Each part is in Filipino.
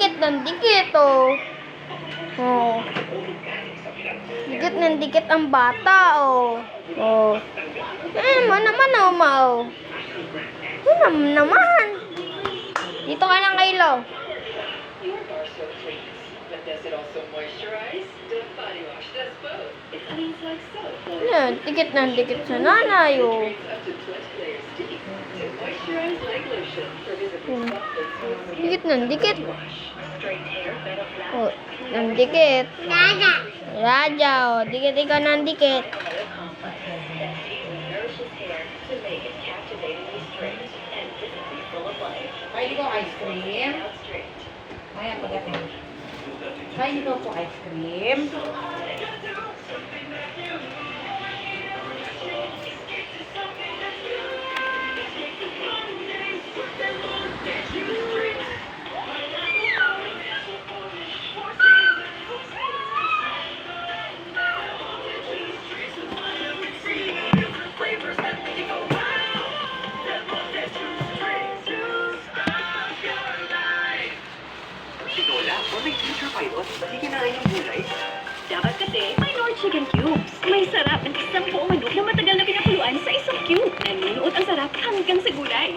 dikit ng dikit, oh. Oh. Dikit ng dikit ang bata, oh. Oh. Mo naman, oh, Mau. Naman. Dito ka lang, Kylo. Yan, dikit ng dikit sa nanay, oh. Dikit ng dikit. Oh, ng dikit. Raja, oh. Dikit ikaw ng dikit. Kain ko ice cream. Ayan, pagdating. Kain ko po ice cream. Lola, may future pilot. Hindi kinain yung gulay. Dapat kasi may Nor Chicken Cubes. May sarap at isang buong manok na matagal na pinakuluan sa isang cube. Nanunuot ang sarap hanggang sa gulay.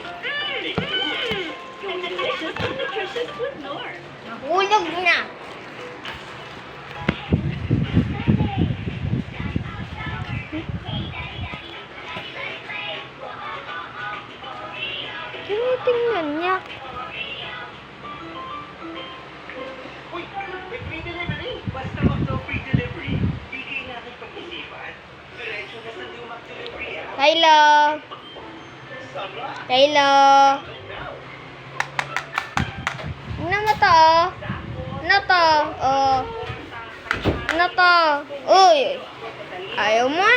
Yung delicious and nutritious with Nor. Mahulog na. Tinitingnan niya. Uy, may free delivery. Basta mag-free delivery, di kailangan pag-isipan. Diretso na sa Lumac Delivery app. Kylo. Kylo. Ano mo to? Ano to? Oh. Ano to? Uy. Ayaw mo?